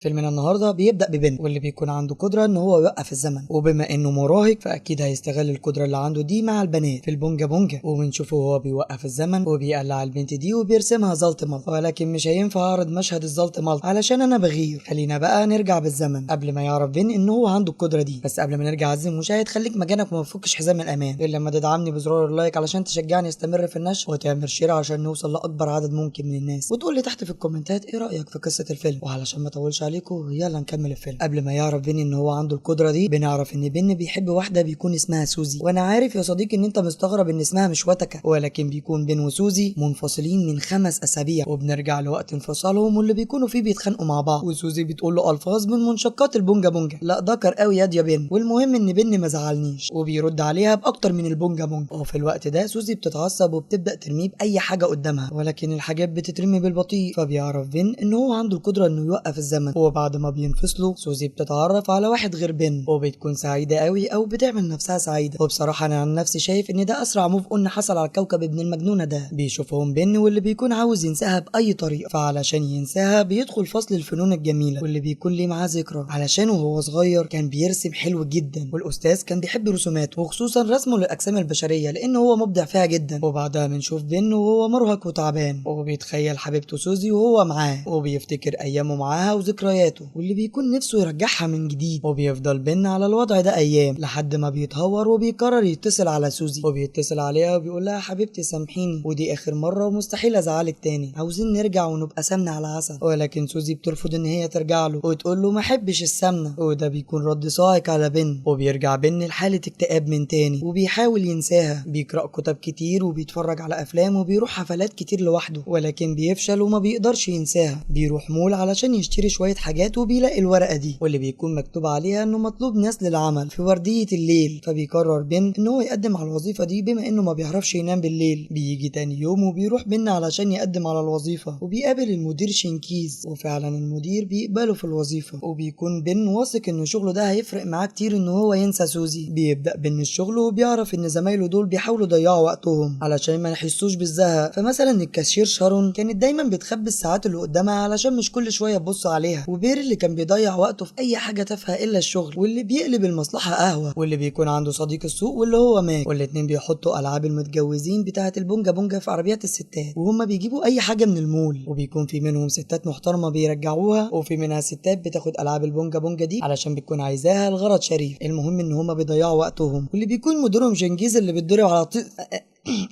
فيلمنا النهارده بيبدأ ببن واللي بيكون عنده قدرة ان هو يوقف الزمن، وبما انه مراهق فاكيد هيستغل القدرة اللي عنده دي مع البنات في البونجا بونجا، وبنشوفه وهو بيوقف الزمن وبيقلع البنت دي وبيرسمها زلط ملط. ولكن مش هينفع اعرض مشهد الزلط ملط علشان انا بغير. خلينا بقى نرجع بالزمن قبل ما يعرف بن ان هو عنده القدرة دي. بس قبل ما نرجع عزيزي المشاهد خليك مكانك وما تفكش حزام الامان غير لما تدعمني بزرار اللايك علشان تشجعني استمر في النشر، وتعمل شير عشان نوصل لاكبر عدد ممكن من الناس، وتقول لي تحت في الكومنتات ايه رايك في قصة الفيلم. وعلشان ما اطولش عليكم يلا نكمل الفيلم. قبل ما يعرف بن ان هو عنده القدره دي بنعرف ان بن بيحب واحده بيكون اسمها سوزي. وانا عارف يا صديقي ان انت مستغرب ان اسمها مش وتكه، ولكن بيكون بن وسوزي منفصلين من 5 اسابيع، وبنرجع لوقت انفصالهم واللي بيكونوا فيه بيتخانقوا مع بعض، وسوزي بتقول له الفاظ من منشقات البونجا بونجا. لا ذكر قوي يا بن، والمهم ان بن ما زعلنيش وبيرد عليها باكتر من البونجا بونجا. وفي الوقت ده سوزي بتتعصب وبتبدا ترميه باي حاجه قدامها، ولكن الحاجات بتترمي بالبطيء. فبيعرف بن ان هو عنده القدره انه يوقف الزمن. وبعد ما بينفصلوا سوزي بتتعرف على واحد غير بن وبتكون سعيده قوي او بتعمل نفسها سعيده. وبصراحه انا عن نفسي شايف ان ده اسرع موف اون حصل على الكوكب ابن المجنونه ده. بيشوفهم بن واللي بيكون عاوز ينساها باي طريقه، فعلشان ينساها بيدخل فصل الفنون الجميله واللي بيكون ليه معاه ذكرى، علشان وهو صغير كان بيرسم حلو جدا، والاستاذ كان بيحب رسوماته وخصوصا رسمه للاجسام البشريه لان هو مبدع فيها جدا. وبعدها بنشوف بن وهو مرهق وتعبان وبيتخيل حبيبته سوزي وهو معاه، وبيفتكر ايامه معاها وذكرياته واللي بيكون نفسه يرجعها من جديد. وبيفضل بن على الوضع ده ايام لحد ما بيتهور وبيقرر يتصل على سوزي، وبيتصل عليها وبيقول لها حبيبتي سامحيني ودي اخر مره ومستحيل ازعلك تاني، عاوزين نرجع ونبقى سمنه على عسل. ولكن سوزي بترفض ان هي ترجع له وتقول له ما احبش السمنه، وده بيكون رد صاعق على بن. وبيرجع بن لحاله اكتئاب من تاني وبيحاول ينساها، بيقرا كتب كتير وبيتفرج على افلام وبيروح حفلات كتير لوحده، ولكن بيفشل وما بيقدرش ينساها. بيروح مول علشان يشتري شويه حاجات وبيلاقي الورقه دي واللي بيكون مكتوب عليها انه مطلوب ناس للعمل في ورديه الليل. فبيقرر بن ان هو يقدم على الوظيفه دي بما انه ما بيعرفش ينام بالليل. بيجي تاني يوم وبيروح بن علشان يقدم على الوظيفه وبيقابل المدير شنكيز، وفعلا المدير بيقبله في الوظيفه، وبيكون بن واثق ان شغله ده هيفرق معاه كتير ان هو ينسى سوزي. بيبدا بن الشغل وبيعرف ان زمايله دول بيحاولوا يضيعوا وقتهم علشان ما يحسوش بالزهق. فمثلا الكاشير شارون كانت دايما بتخبي الساعات اللي قدامها علشان مش كل شويه تبص عليها، وبير اللي كان بيضيع وقته في اي حاجه تافهه الا الشغل، واللي بيقلب المصلحه قهوه، واللي بيكون عنده صديق السوق واللي هو ماك، والاتنين بيحطوا العاب المتجوزين بتاعه البونجا بونجا في عربيات الستات، وهم بيجيبوا اي حاجه من المول، وبيكون في منهم ستات محترمه بيرجعوها، وفي منها ستات بتاخد العاب البونجا بونجا دي علشان بتكون عايزاها لغرض شريف. المهم ان هم بيضيعوا وقتهم، واللي بيكون مديرهم جنجيز اللي بيتضرب على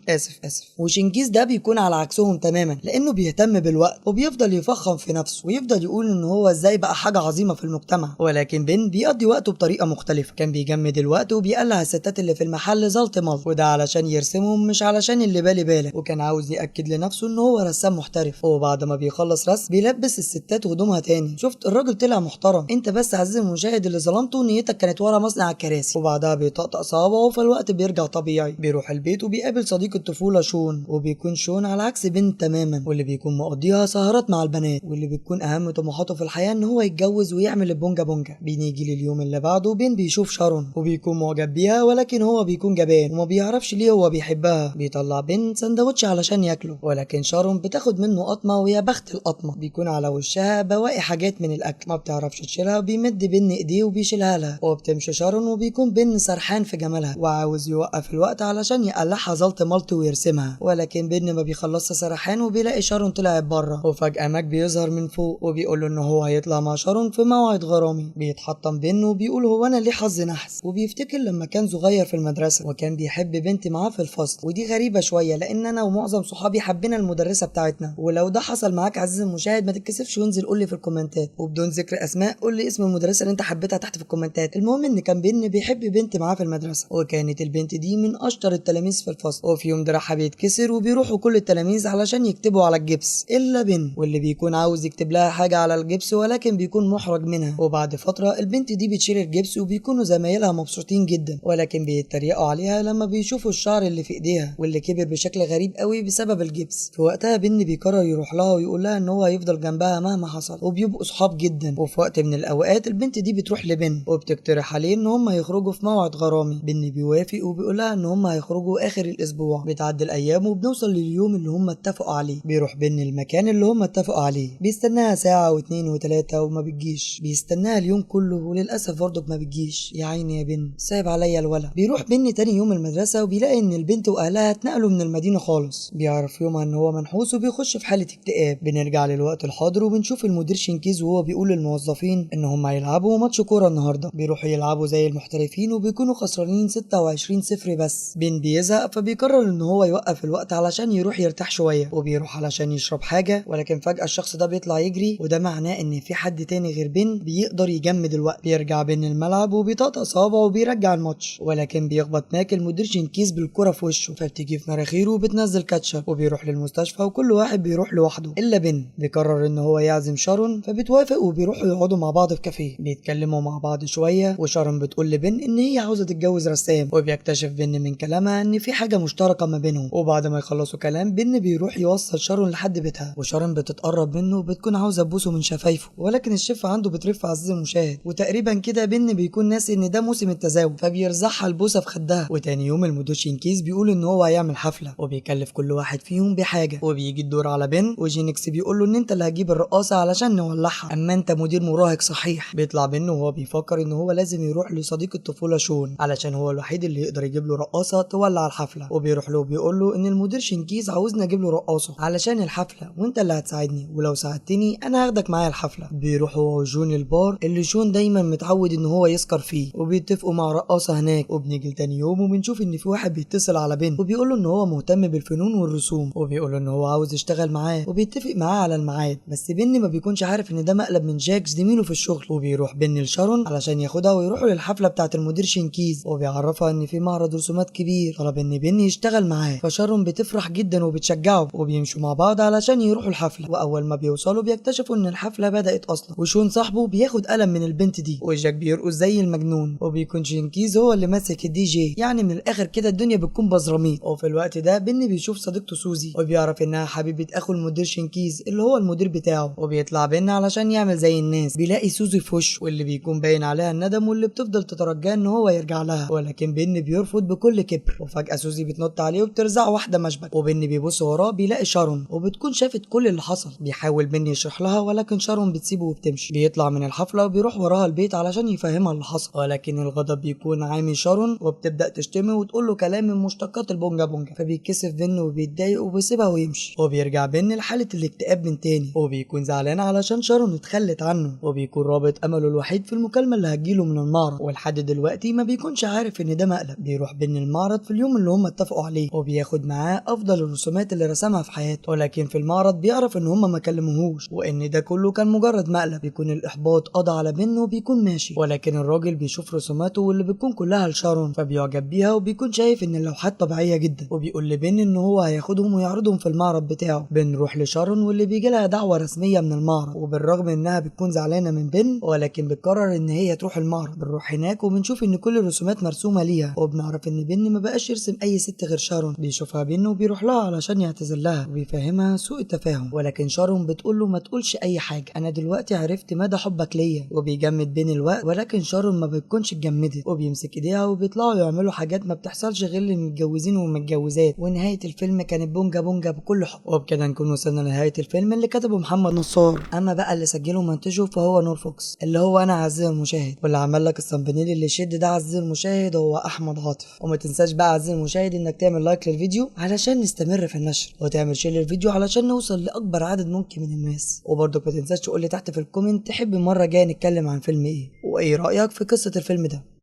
اسف. وشنكيز ده بيكون على عكسهم تماما لانه بيهتم بالوقت وبيفضل يفخم في نفسه ويفضل يقول ان هو ازاي بقى حاجه عظيمه في المجتمع. ولكن بن بيقضي وقته بطريقه مختلفه، كان بيجمد الوقت وبيقلع الستات اللي في المحل زلط ملط، وده علشان يرسمهم مش علشان اللي بالي بالك، وكان عاوز ياكد لنفسه ان هو رسام محترف. وبعد ما بيخلص رسم بيلبس الستات هدومها تاني. شفت الراجل طلع محترم، انت بس عزيزي المشاهد اللي ظلمته نيتك كانت ورا مصنع الكراسي. وبعدها بيطقطق صوابعه فالوقت بيرجع طبيعي. بيروح البيت وبيقابل صديق الطفوله شون، وبيكون شون على عكس بن تماما واللي بيكون مقضيها سهرات مع البنات، واللي بتكون اهم طموحاته في الحياه ان هو يتجوز ويعمل البونجا بونجا. بنيجي لليوم اللي بعده بن بيشوف شارون وبيكون معجب بيها، ولكن هو بيكون جبان وما بيعرفش ليه هو بيحبها. بيطلع بن سندوتش علشان ياكله، ولكن شارون بتاخد منه قطمه ويا بخت القطمه بيكون على وشها بواقي حاجات من الاكل ما بتعرفش تشيلها، وبيمد بن ايديه وبيشيلها لها، وبتمشي شارون وبيكون بن سرحان في جمالها وعاوز يوقف الوقت علشان يقلعها زلط ملط ويرسمها. ولكن بن ما بيخلصش سرحان وبيلاقي شارون طلعت بره، وفجأة ماك بيظهر من فوق وبيقول له ان هو هيطلع مع شارون في موعد غرامي. بيتحطم بن وبيقول هو انا ليه حظ نحس، وبيفتكر لما كان صغير في المدرسة وكان بيحب بنت معاه في الفصل، ودي غريبة شوية لان انا ومعظم صحابي حبينا المدرسة بتاعتنا. ولو ده حصل معاك عزيزي المشاهد ما تتكسفش وانزل قول لي في الكومنتات، وبدون ذكر اسماء قول لي اسم المدرسة اللي انت حبيتها تحت في الكومنتات. المهم ان كان بن بيحب بنت معاه في المدرسة، وكانت البنت دي من اشطر التلاميذ في الفصل. وفي يوم دراعها بيتكسر وبيروحوا كل التلاميذ علشان يكتبوا على الجبس الا بن، واللي بيكون عاوز يكتب لها حاجه على الجبس ولكن بيكون محرج منها. وبعد فتره البنت دي بتشيل الجبس وبيكونوا زمايلها مبسوطين جدا، ولكن بيتريقوا عليها لما بيشوفوا الشعر اللي في ايديها واللي كبر بشكل غريب قوي بسبب الجبس. في وقتها بن بيقرر يروح لها ويقول لها ان هو هيفضل جنبها مهما حصل، وبيبقوا صحاب جدا. وفي وقت من الاوقات البنت دي بتروح لبن وبتقترح عليه ان هم يخرجوا في موعد غرامي. بن بيوافق وبيقول لها ان هم هيخرجوا اخر الاسبوع الاسبوع. بتعدي الايام وبنوصل لليوم اللي هم اتفقوا عليه. بيروح بن المكان اللي هم اتفقوا عليه، بيستناها ساعة واتنين وتلاتة وما بتجيش. بيستناها اليوم كله وللاسف برضك ما بتجيش. يا عيني يا بن، سايب عليا الولا. بيروح بن تاني يوم المدرسة وبيلاقي ان البنت واهلها اتنقلوا من المدينة خالص. بيعرف يومها ان هو منحوس وبيخش في حالة اكتئاب. بنرجع للوقت الحاضر وبنشوف المدير شنكيز وهو بيقول للموظفين ان هم هيلعبوا ماتش كورة النهاردة. بيروحوا يلعبوا زي المحترفين وبيكونوا خسرانين 26-0 بس. بن بيزهق فبيقرر ان هو يوقف الوقت علشان يروح يرتاح شوية، وبيروح علشان يشرب حاجة. ولكن فجأة الشخص ده بيطلع يجري، وده معناه ان في حد تاني غير بن بيقدر يجمد الوقت. بيرجع بن الملعب وبيطقطق صوابعه وبيرجع الماتش، ولكن بيخبط ماك المدير شنكيز بالكرة في وشه، فبتيجي في مناخيره وبتنزل كاتشب. وبيروح للمستشفى وكل واحد بيروح لوحده الا بن. بيقرر ان هو يعزم شارون فبتوافق، وبيروحوا يقعدوا مع بعض في كافيه. بيتكلموا مع بعض شوية، وشارون بتقول لبن ان هي عاوزة تتجوز رسام. وبيكتشف بن من كلامها ان في حاجة مشتركة ما بينهم. وبعد ما يخلصوا كلام بن بيروح يوصل شارون لحد بيتها، وشارون بتتقرب منه وبتكون عاوزة تبوسه من شفايفه، ولكن الشفة عنده بترف عزيزي المشاهد. وتقريبا كده بن بيكون ناسي ان ده موسم التزاوج، فبيرزعها البوسة في خدها. وتاني يوم المدير شنكيز بيقول ان هو هيعمل حفلة، وبيكلف كل واحد فيهم بحاجة. وبيجي الدور على بن، وجينكس بيقول له ان انت اللي هتجيب الرقاصة علشان نولعها، اما انت مدير مراهق صحيح. بيطلع بن وهو بيفكر ان هو لازم يروح لصديق الطفولة شون علشان هو الوحيد اللي يقدر يجيب له رقاصة تولع الحفلة. وبيروح له وبيقول له ان المدير شنكيز عاوزني اجيب له رقاصة علشان الحفلة، وانت اللي هتساعدني، ولو ساعدتني انا هاخدك معايا الحفلة. بيروح هو وجون البار اللي شون دايما متعود ان هو يسكر فيه، وبيتفقوا مع رقاصة هناك. وبنيجي تاني يوم وبنشوف ان في واحد بيتصل على بن وبيقول له ان هو مهتم بالفنون والرسوم، وبيقول له ان هو عاوز يشتغل معاه، وبيتفق معاه على الميعاد. بس بن ما بيكونش عارف ان ده مقلب من جاك زميله في الشغل. وبيروح بن لشارون علشان ياخدها ويروحوا للحفلة بتاعة المدير شنكيز، وبيعرفها ان في معرض رسومات كبير طلب ان بن يشتغل معاه. فشارون بتفرح جدا وبتشجعه، وبيمشوا مع بعض علشان يروحوا الحفلة. واول ما بيوصلوا بيكتشفوا ان الحفلة بدأت اصلا، وشون صاحبه بياخد قلم من البنت دي، وجاك بيرقص زي المجنون. وبيكون شنكيز هو اللي ماسك الدي جي. يعني من الاخر كده الدنيا بتكون بزراميط. وفي الوقت ده بن بيشوف صديقته سوزي، وبيعرف انها حبيبة اخو المدير شنكيز اللي هو المدير بتاعه. وبيطلع بن علشان يعمل زي الناس، بيلاقي سوزي في وشه واللي بيكون باين عليها الندم، واللي بتفضل تترجاه ان هو يرجع لها، ولكن بن بيرفض بكل كبر. وفجأة سوزي بتنط عليه وبترزعه واحدة مشبك، وبن بيبص وراه بيلاقي شارون، وبتكون شافت كل اللي حصل. بيحاول بن يشرح لها ولكن شارون بتسيبه وبتمشي. بيطلع من الحفلة وبيروح وراها البيت علشان يفهمها اللي حصل، ولكن الغضب بيكون عامي شارون، وبتبدأ تشتمه وتقول له كلام من مشتقات البونجا بونجا. فبيتكسف بن وبيتضايق وبيسيبها ويمشي. وبيرجع بن لحالة الاكتئاب من تاني، وبيكون زعلان علشان شارون اتخلت عنه، وبيكون رابط امله الوحيد في المكالمة اللي هتجيله من المعرض. ولحد دلوقتي ما بيكونش عارف ان ده مقلب. بيروح بن المعرض في اليوم اللي هم اتفقوا عليه، وبياخد معاه افضل الرسومات اللي رسمها في حياته. ولكن في المعرض بيعرف ان هم ما كلموهوش، وان ده كله كان مجرد مقلب. بيكون الاحباط قضى على بن وبيكون ماشي، ولكن الراجل بيشوف رسوماته واللي بتكون كلها لشارون، فبيعجب بيها وبيكون شايف ان اللوحات طبيعيه جدا. وبيقول لبن ان هو هياخدهم ويعرضهم في المعرض بتاعه. بنروح لشارون واللي بيجي لها دعوه رسميه من المعرض، وبالرغم انها بتكون زعلانه من بن ولكن بتقرر ان هي تروح المعرض. بنروح هناك وبنشوف ان كل الرسومات مرسومه ليها، وبنعرف ان بن ما بقاش يرسم اي ست غير شارون. بيشوفها بن وبيروح لها علشان يعتذر لها وبيفهمها سوء التفاهم، ولكن شارون بتقول له ما تقولش اي حاجه، انا دلوقتي عرفت مدى حبك ليا. وبيجمد بين الوقت، ولكن شارون ما بتكونش اتجمدت، وبيمسك ايديها وبيطلعوا يعملوا حاجات ما بتحصلش غير للمتجوزين والمتجوزات. ونهايه الفيلم كانت بونجا بونجا بكل حب. وبكده نكون وصلنا لنهايه الفيلم اللي كتبه محمد نصار، اما بقى اللي سجله ومنتجه فهو نور فوكس اللي هو انا عزيزي المشاهد، واللي عمل لك الصنبنيل اللي شد ده عزيزي المشاهد هو احمد عاطف. وما تنساش بقى عزيزي المشاهد انك تعمل لايك للفيديو علشان نستمر في النشر، وتعمل شير للفيديو علشان نوصل لاكبر عدد ممكن من الناس. وبرضك ما تنساش تقول لي تحت في الكومنت تحب المره الجايه نتكلم عن فيلم ايه، وايه رايك في قصه الفيلم ده.